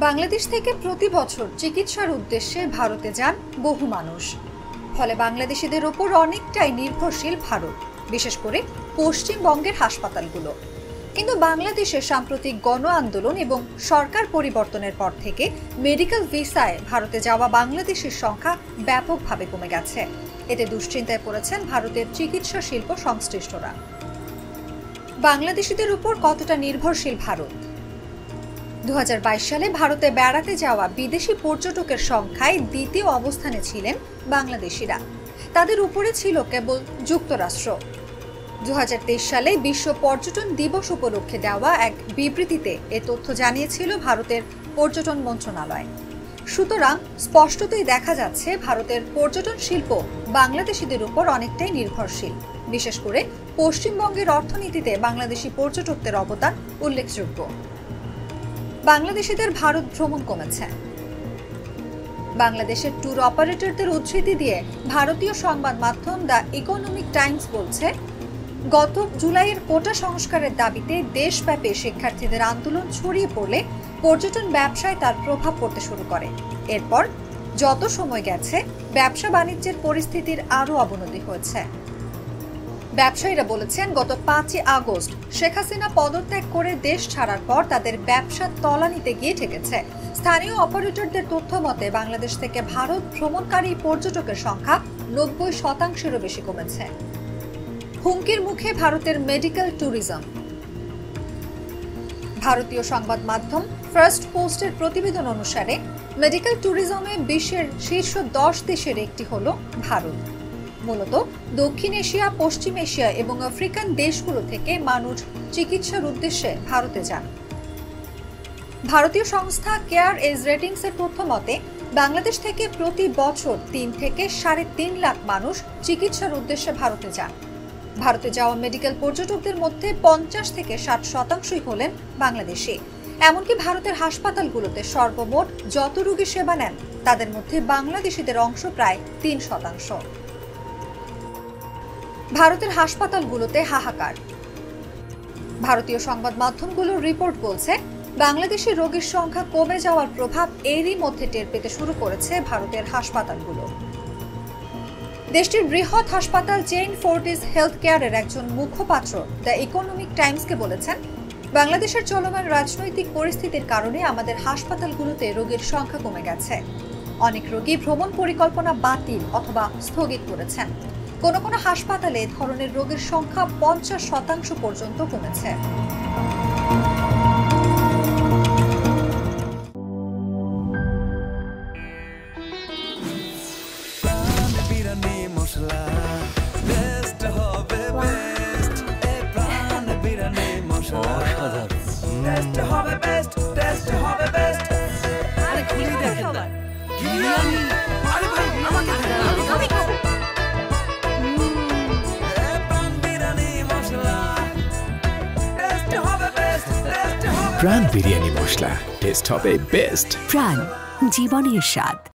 বাংলাদেশ থেকে প্রতি বছর চিকিৎসার উদ্দেশ্যে ভারতে যান বহু মানুষ। ফলে বাংলাদেশিদের উপর অনেকটাই নির্ভরশীল ভারত, বিশেষ করে পশ্চিমবঙ্গের হাসপাতালগুলো। কিন্তু বাংলাদেশের সাম্প্রতিক গণ আন্দোলন এবং সরকার পরিবর্তনের পর থেকে মেডিকেল ভিসায় ভারতে যাওয়া বাংলাদেশের সংখ্যা ব্যাপকভাবে কমে গেছে। এতে দুশ্চিন্তায় পড়েছেন ভারতের চিকিৎসা শিল্প সংশ্লিষ্টরা। বাংলাদেশিদের উপর কতটা নির্ভরশীল ভারত? 2022 সালে ভারতে বেড়াতে যাওয়া বিদেশি পর্যটকের সংখ্যায় দ্বিতীয় অবস্থানে ছিলেন বাংলাদেশিরা। তাদের উপরে ছিল কেবল যুক্তরাষ্ট্র। 2023 সালে বিশ্ব পর্যটন দিবস উপলক্ষে দেওয়া এক বিবৃতিতে এ তথ্য জানিয়েছিল ভারতের পর্যটন মন্ত্রণালয়। সুতরাং স্পষ্টতই দেখা যাচ্ছে ভারতের পর্যটন শিল্প বাংলাদেশিদের উপর অনেকটাই নির্ভরশীল। বিশেষ করে পশ্চিমবঙ্গের অর্থনীতিতে বাংলাদেশি পর্যটকদের অবদান উল্লেখযোগ্য। বাংলাদেশিদের ভারত ভ্রমণ কমেছে। বাংলাদেশের ট্যুর অপারেটরদের উদ্ধৃতি দিয়ে ভারতীয় সংবাদ মাধ্যম দ্য ইকোনমিক টাইমস বলছে, গত জুলাইয়ের কোটা সংস্কারের দাবিতে দেশব্যাপী শিক্ষার্থীদের আন্দোলন ছড়িয়ে পড়লে পর্যটন ব্যবসায় তার প্রভাব পড়তে শুরু করে। এরপর যত সময় গেছে ব্যবসা বাণিজ্যের পরিস্থিতির আরও অবনতি হয়েছে। ব্যবসায়ীরা বলেছেন, গত 5 আগস্ট শেখ হাসিনা পদত্যাগ করে দেশ ছাড়ার পর তাদের ব্যবসা তলানিতে গিয়ে ঠেকেছে। স্থানীয় অপারেটরদের তথ্য মতে বাংলাদেশ থেকে ভারত ভ্রমণকারী পর্যটকের সংখ্যা 90%-এরও বেশি কমেছে। হুমকির মুখে ভারতের মেডিকেল ট্যুরিজম। ভারতীয় সংবাদ মাধ্যম ফার্স্ট পোস্টের প্রতিবেদন অনুসারে মেডিকেল ট্যুরিজমে বিশ্বের শীর্ষ 10 দেশের একটি হল ভারত। মূলত দক্ষিণ এশিয়া, পশ্চিম এশিয়া এবং আফ্রিকান দেশগুলো থেকে মানুষ চিকিৎসার উদ্দেশ্যে ভারতে যান। ভারতীয় সংস্থা কেয়ার এজ রেটিংস এর তথ্য মতে বাংলাদেশ থেকে প্রতি বছর 3 থেকে 3.5 লাখ মানুষ চিকিৎসার উদ্দেশ্যে ভারতে যান। ভারতে যাওয়া মেডিকেল পর্যটকদের মধ্যে 50 থেকে 60% হলেন বাংলাদেশি। এমনকি ভারতের হাসপাতালগুলোতে সর্বমোট যত রোগী সেবা নেন তাদের মধ্যে বাংলাদেশিদের অংশ প্রায় 3%। ভারতের হাসপাতালগুলোতে হাহাকার। ভারতীয় সংবাদ মাধ্যমগুলোর রিপোর্ট বলছে, বাংলাদেশি রোগীর সংখ্যা কমে যাওয়ার প্রভাব এরই মধ্যে টের পেতে শুরু করেছে ভারতের হাসপাতালগুলো। দেশটির বৃহৎ হাসপাতাল চেইন ফোর্টিস হেলথ কেয়ারের একজন মুখপাত্র দ্য ইকোনমিক টাইমসকে বলেছেন, বাংলাদেশের চলমান রাজনৈতিক পরিস্থিতির কারণে আমাদের হাসপাতালগুলোতে রোগীর সংখ্যা কমে গেছে। অনেক রোগী ভ্রমণ পরিকল্পনা বাতিল অথবা স্থগিত করেছেন। কোনো কোনো হাসপাতালে এ ধরনের রোগীর সংখ্যা 50% পর্যন্ত কমেছে। প্রাণ বিরিয়ানি মশলা, টেস্ট হবে বেস্ট। প্রাণ, জীবনের স্বাদ।